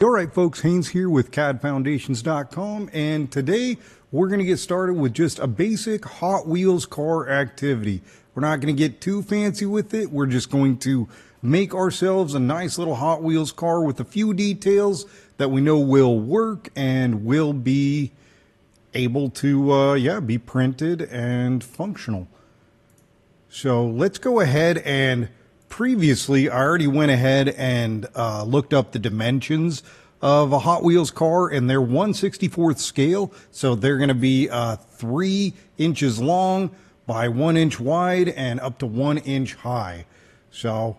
All right, folks, Haynes here with CADFoundations.com, and today we're going to get started with just a basic Hot Wheels car activity. We're not going to get too fancy with it. We're just going to make ourselves a nice little Hot Wheels car with a few details that we know will work and will be able to, be printed and functional. So let's go ahead and previously, I already went ahead and looked up the dimensions of a Hot Wheels car, and they're 1/64th scale. So they're going to be 3 inches long by 1 inch wide and up to 1 inch high. So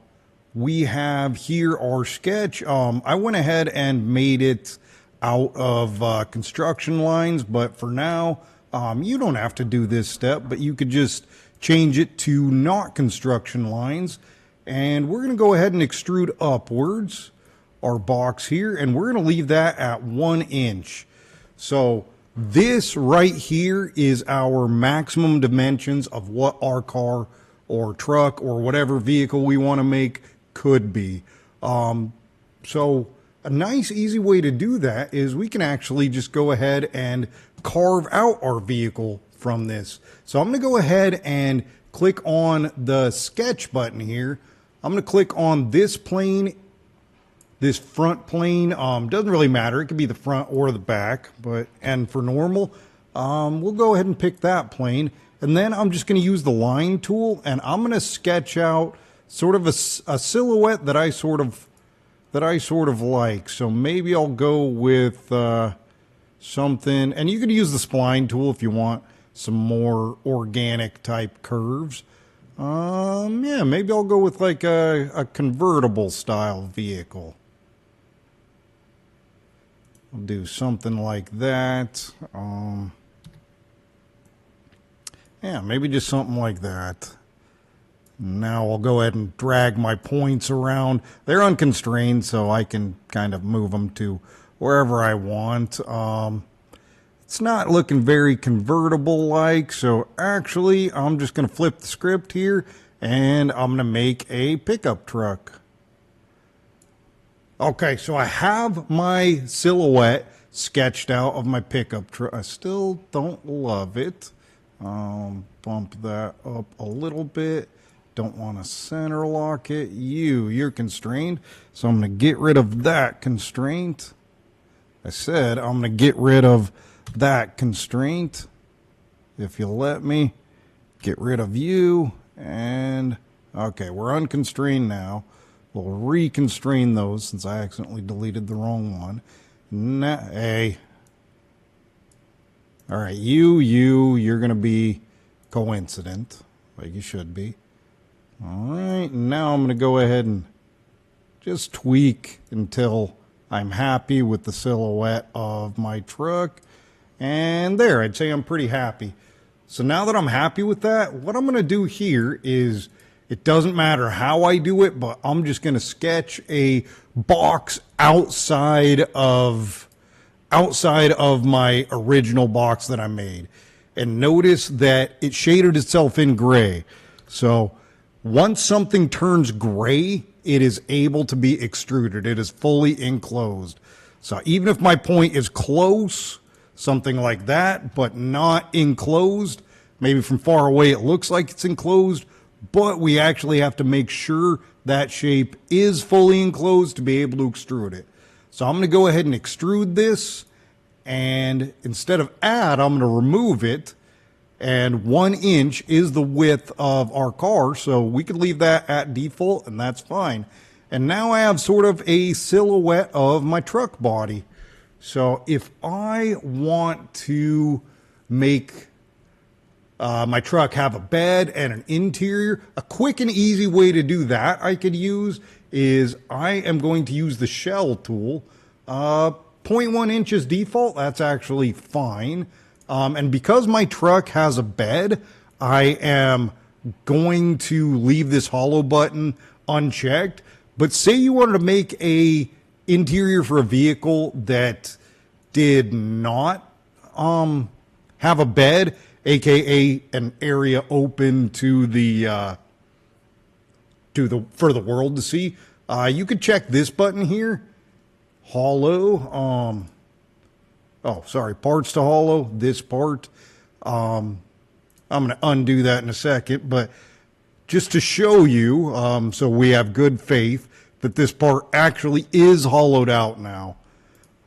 we have here our sketch. I went ahead and made it out of construction lines, but for now, you don't have to do this step, but you could just change it to not construction lines. And we're going to go ahead and extrude upwards our box here, and we're going to leave that at 1 inch. So this right here is our maximum dimensions of what our car or truck or whatever vehicle we want to make could be. So a nice easy way to do that is we can actually just go ahead and carve out our vehicle from this. So I'm going to go ahead and click on the sketch button here. I'm going to click on this plane, this front plane. Doesn't really matter. It could be the front or the back, and for normal, we'll go ahead and pick that plane. And then I'm just going to use the line tool, and I'm going to sketch out sort of a silhouette that I sort of like. So maybe I'll go with something, and you could use the spline tool if you want some more organic type curves. Yeah, maybe I'll go with like a convertible style vehicle. I'll do something like that. Yeah, maybe just something like that. Now I'll go ahead and drag my points around. They're unconstrained, so I can kind of move them to wherever I want. It's not looking very convertible-like, so actually I'm just going to flip the script here, and I'm going to make a pickup truck. Okay, so I have my silhouette sketched out of my pickup truck. I still don't love it. Bump that up a little bit. Don't want to center lock it. You're constrained, so I'm going to get rid of that constraint. I said I'm going to get rid of that constraint. If you let me, get rid of you, and okay, we're unconstrained now. We'll reconstrain those since I accidentally deleted the wrong one. Hey, all right, you're gonna be coincident, like you should be. All right, now I'm gonna go ahead and just tweak until I'm happy with the silhouette of my truck. And there, I'd say I'm pretty happy. So now that I'm happy with that, what I'm going to do here is, it doesn't matter how I do it, but I'm just going to sketch a box outside of my original box that I made. And notice that it shaded itself in gray. So once something turns gray, it is able to be extruded. It is fully enclosed. So even if my point is close, something like that, but not enclosed. Maybe from far away it looks like it's enclosed, but we actually have to make sure that shape is fully enclosed to be able to extrude it. So I'm going to go ahead and extrude this, and instead of add, I'm going to remove it, and 1 inch is the width of our car, so we could leave that at default, and that's fine. And now I have sort of a silhouette of my truck body. So if I want to make my truck have a bed and an interior, a quick and easy way to do that I could use is I am going to use the shell tool. 0.1 inches default, that's actually fine. And because my truck has a bed, I am going to leave this hollow button unchecked. But say you wanted to make a interior for a vehicle that did not have a bed, aka an area open to the for the world to see, you could check this button here, hollow. Oh, sorry, parts to hollow, this part. I'm going to undo that in a second, but just to show you, so we have good faith that this part actually is hollowed out now.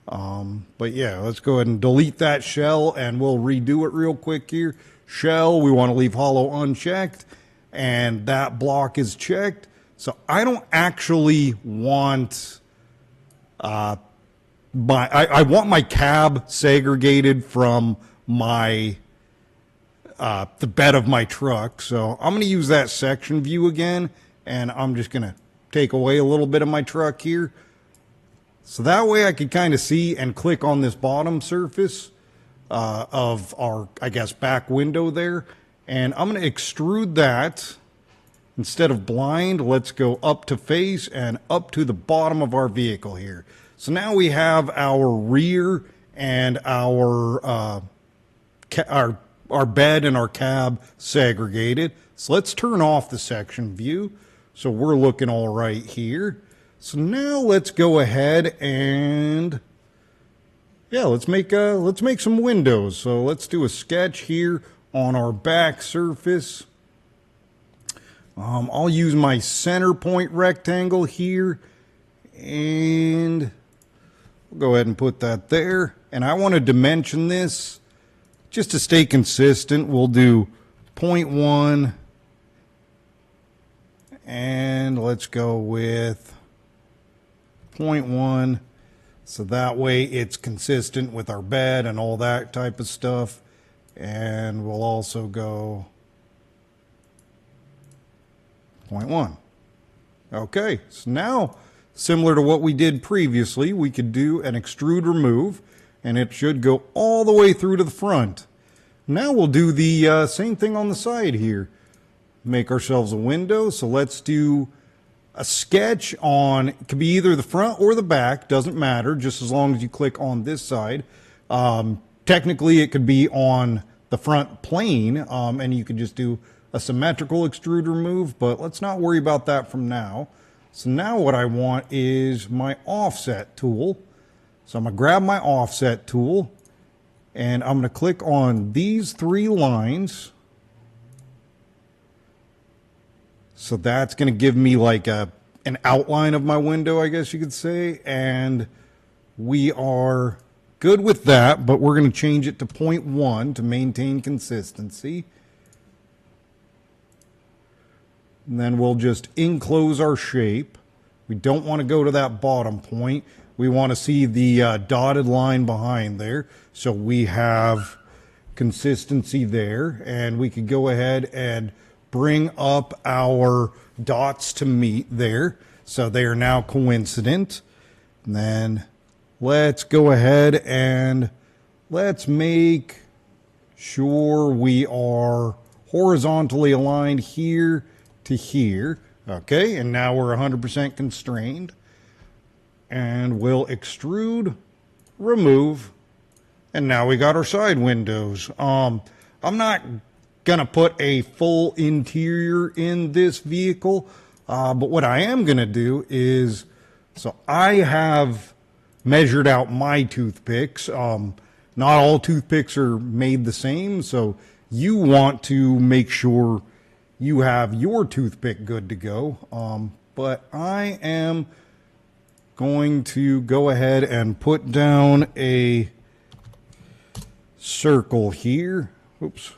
But yeah, let's go ahead and delete that shell and we'll redo it real quick here. Shell, we want to leave hollow unchecked, and that block is checked. So I don't actually want I want my cab segregated from my the bed of my truck. So I'm going to use that section view again, and I'm just going to take away a little bit of my truck here. So that way I can kind of see and click on this bottom surface of our, I guess, back window there. And I'm going to extrude that. Instead of blind, let's go up to face and up to the bottom of our vehicle here. So now we have our rear and our bed and our cab segregated. So let's turn off the section view. So we're looking all right here. So now let's go ahead and yeah, let's make some windows. So let's do a sketch here on our back surface. I'll use my center point rectangle here, and we'll go ahead and put that there. And I want to dimension this just to stay consistent. We'll do 0.1, and let's go with 0.1. So that way it's consistent with our bed and all that type of stuff. And we'll also go 0.1. Okay, so now, similar to what we did previously, we could do an extrude remove, and it should go all the way through to the front. Now we'll do the same thing on the side here. Make ourselves a window, so let's do a sketch on, it could be either the front or the back, doesn't matter, just as long as you click on this side. Technically, it could be on the front plane, and you could just do a symmetrical extrude remove, but let's not worry about that from now. So now what I want is my offset tool. So I'm going to grab my offset tool, and I'm going to click on these three lines. So that's going to give me like an outline of my window, I guess you could say. And we are good with that, but we're going to change it to 0.1 to maintain consistency. And then we'll just enclose our shape. We don't want to go to that bottom point. We want to see the dotted line behind there. So we have consistency there. And we could go ahead and bring up our dots to meet there. So they are now coincident. And then let's go ahead and let's make sure we are horizontally aligned here to here. Okay, and now we're 100% constrained. And we'll extrude, remove, and now we got our side windows. I'm not gonna put a full interior in this vehicle, but what I am gonna do is, so I have measured out my toothpicks. Not all toothpicks are made the same, so you want to make sure you have your toothpick good to go. But I am going to go ahead and put down a circle here. Oops.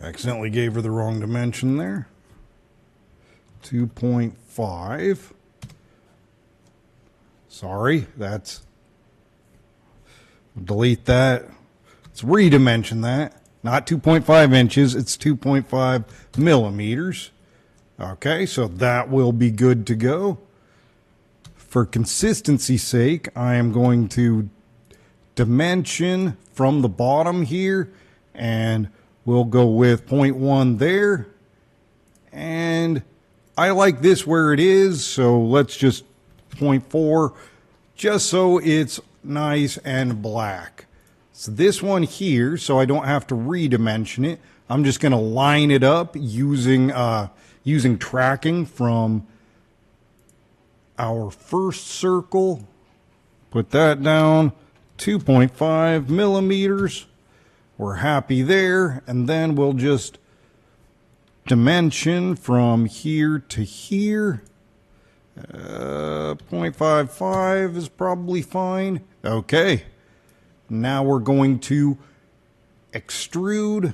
Accidentally gave her the wrong dimension there. 2.5. Sorry, that's, delete that. Let's redimension that. Not 2.5 inches, it's 2.5 millimeters. Okay, so that will be good to go. For consistency's sake, I am going to dimension from the bottom here, and we'll go with 0.1 there. And I like this where it is, so let's just 0.4, just so it's nice and black. So this one here, so I don't have to redimension it, I'm just going to line it up using using tracking from our first circle, put that down, 2.5 millimeters. We're happy there, and then we'll just dimension from here to here. 0.55 is probably fine. Okay, now we're going to extrude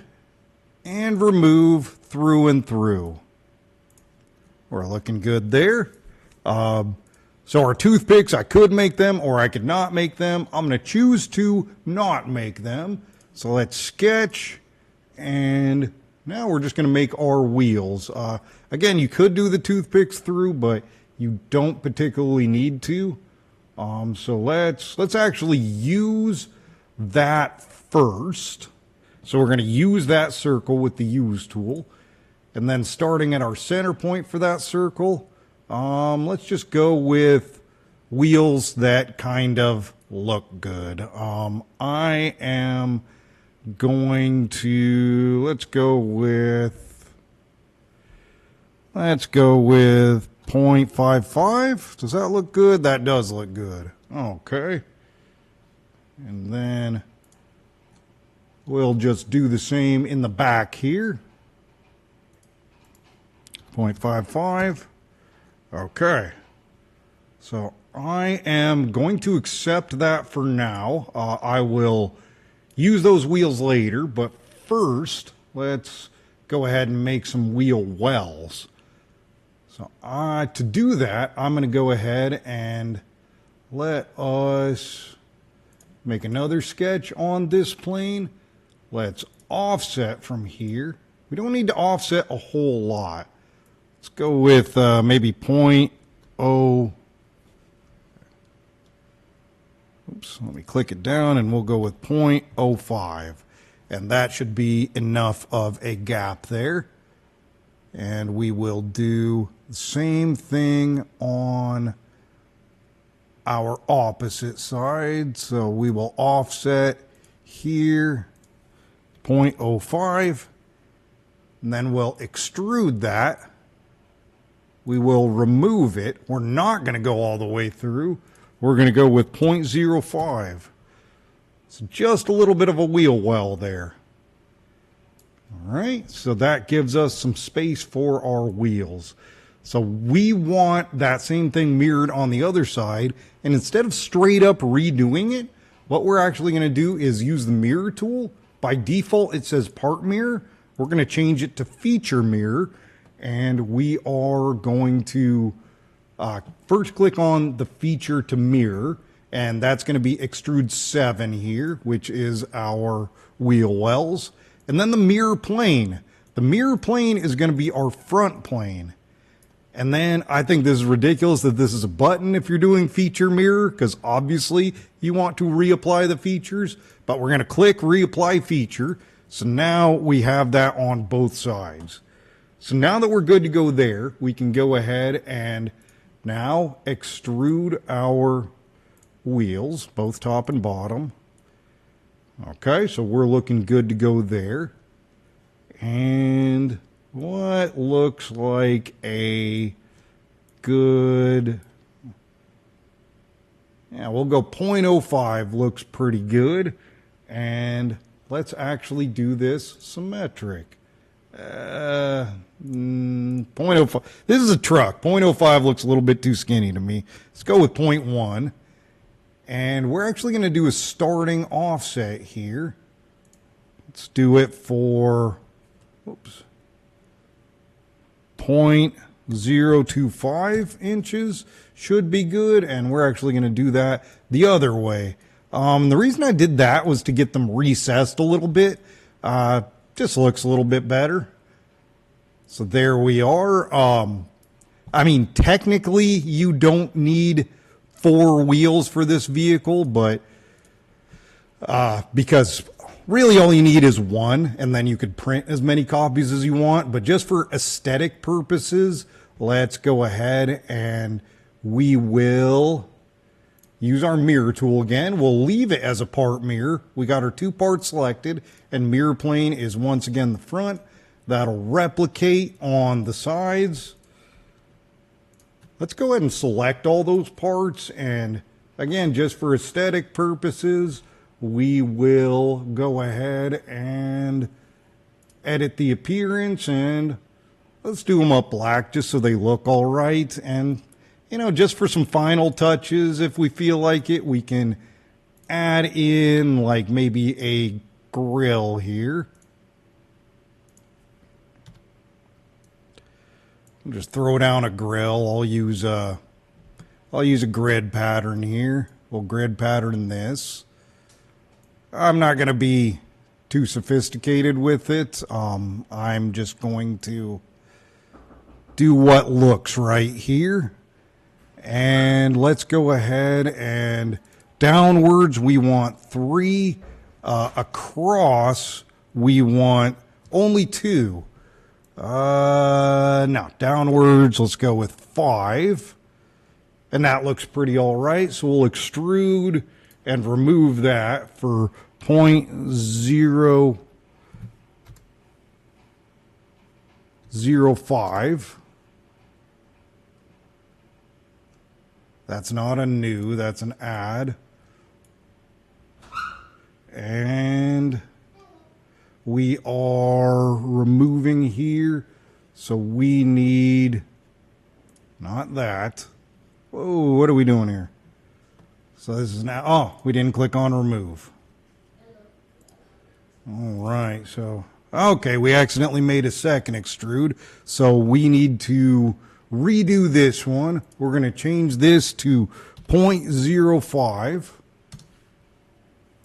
and remove through and through. We're looking good there. So our toothpicks, I could make them or I could not make them. I'm going to choose to not make them. So let's sketch, and now we're just going to make our wheels. Again, you could do the toothpicks through, but you don't particularly need to. So let's actually use that first. So we're going to use that circle with the use tool. And then starting at our center point for that circle, let's just go with wheels that kind of look good. I am going to, let's go with 0.55. Does that look good? That does look good. Okay. And then we'll just do the same in the back here. 0.55. Okay. So I am going to accept that for now. I will use those wheels later, but first let's go ahead and make some wheel wells. So to do that, I'm going to go ahead and let us make another sketch on this plane. Let's offset from here. We don't need to offset a whole lot. Let's go with maybe 0.0. Oops, let me click it down and we'll go with 0.05. And that should be enough of a gap there. And we will do the same thing on our opposite side. So we will offset here 0.05. And then we'll extrude that. We will remove it. We're not going to go all the way through. We're going to go with 0.05. It's just a little bit of a wheel well there. All right, so that gives us some space for our wheels. So we want that same thing mirrored on the other side. And instead of straight up redoing it, what we're actually going to do is use the mirror tool. By default, it says part mirror. We're going to change it to feature mirror. And we are going to first click on the feature to mirror, and that's going to be extrude 7 here, which is our wheel wells. And then the mirror plane. The mirror plane is going to be our front plane. And then I think this is ridiculous that this is a button if you're doing feature mirror, because obviously you want to reapply the features, but we're going to click reapply feature. So now we have that on both sides. So now that we're good to go there, we can go ahead and now extrude our wheels, both top and bottom. Okay, so we're looking good to go there. And what looks like a good, yeah, we'll go 0.05 looks pretty good. And let's actually do this symmetric. 0.05. This is a truck. 0.05 looks a little bit too skinny to me. Let's go with 0.1. And we're actually going to do a starting offset here. Let's do it for 0.025 inches. Should be good. And we're actually going to do that the other way. The reason I did that was to get them recessed a little bit. Just looks a little bit better. So there we are. I mean, technically you don't need 4 wheels for this vehicle, but because really all you need is 1, and then you could print as many copies as you want. But just for aesthetic purposes, let's go ahead and we will use our mirror tool again. We'll leave it as a part mirror. We got our 2 parts selected, and mirror plane is once again the front. That'll replicate on the sides. let's go ahead and select all those parts, and again, just for aesthetic purposes, we will go ahead and edit the appearance, and let's do them up black just so they look all right. And you know, just for some final touches, if we feel like it, we can add in like maybe a grill here. Just throw down a grill. I'll use a grid pattern here. We'll grid pattern this. I'm not going to be too sophisticated with it. I'm just going to do what looks right here. And let's go ahead and downwards we want 3. Across we want only 2. No, downwards, let's go with 5. And that looks pretty all right. So we'll extrude and remove that for 0.005. That's not a new, that's an add. And we are removing here, so we need, not that. Whoa, what are we doing here? So this is now, oh, we didn't click on remove. All right, so, okay, we accidentally made a second extrude, so we need to redo this one. We're going to change this to 0.05,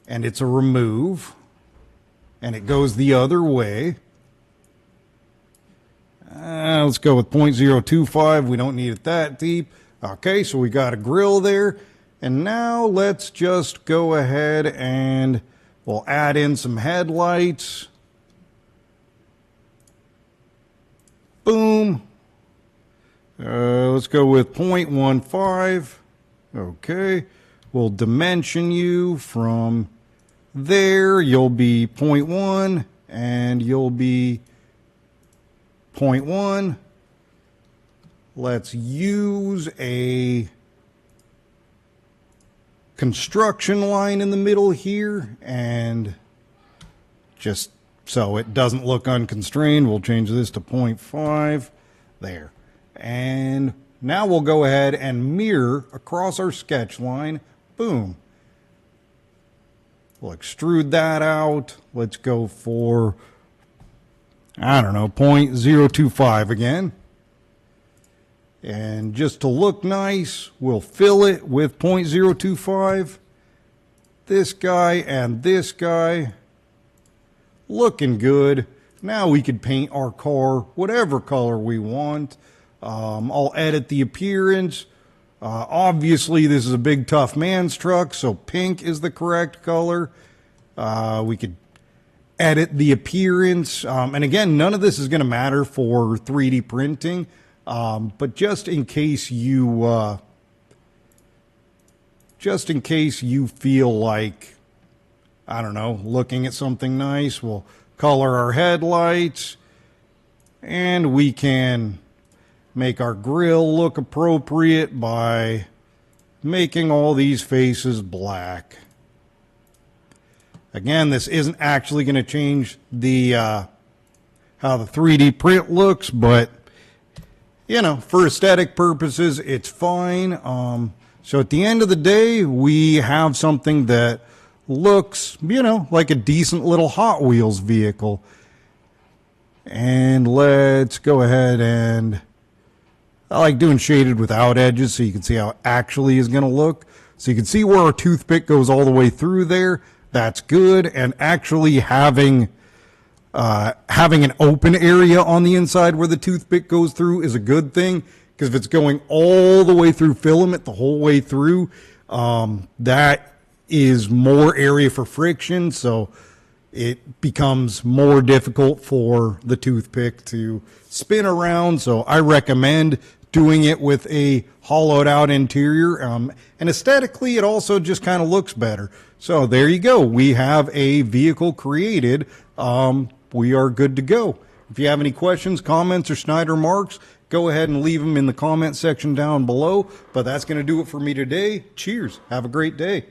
and it's a remove. And it goes the other way. Let's go with 0.025. We don't need it that deep. Okay, so we got a grill there. And now let's just go ahead and we'll add in some headlights. Boom. Let's go with 0.15. Okay, we'll dimension you from there. You'll be 0.1 and you'll be 0.1. Let's use a construction line in the middle here, and just so it doesn't look unconstrained, we'll change this to 0.5 there. And now we'll go ahead and mirror across our sketch line. Boom. We'll extrude that out. Let's go for, I don't know, 0.025 again. And just to look nice, we'll fill it with 0.025. This guy and this guy. Looking good. Now we could paint our car whatever color we want. I'll edit the appearance. Obviously, this is a big, tough man's truck, so pink is the correct color. We could edit the appearance. And again, none of this is going to matter for 3D printing. But just in case you feel like, I don't know, looking at something nice, we'll color our headlights, and we can make our grill look appropriate by making all these faces black. Again, this isn't actually going to change the how the 3D print looks, but you know, for aesthetic purposes, it's fine. So at the end of the day, we have something that looks, you know, like a decent little Hot Wheels vehicle. And let's go ahead and, I like doing shaded without edges so you can see how it actually is going to look. So you can see where our toothpick goes all the way through there. That's good. And actually having an open area on the inside where the toothpick goes through is a good thing, because if it's going all the way through filament the whole way through, that is more area for friction, so it becomes more difficult for the toothpick to spin around. So I recommend doing it with a hollowed out interior, and aesthetically it also just kind of looks better. So there you go, we have a vehicle created. We are good to go. If you have any questions, comments, or snide remarks, go ahead and leave them in the comment section down below. But that's going to do it for me today. Cheers. Have a great day.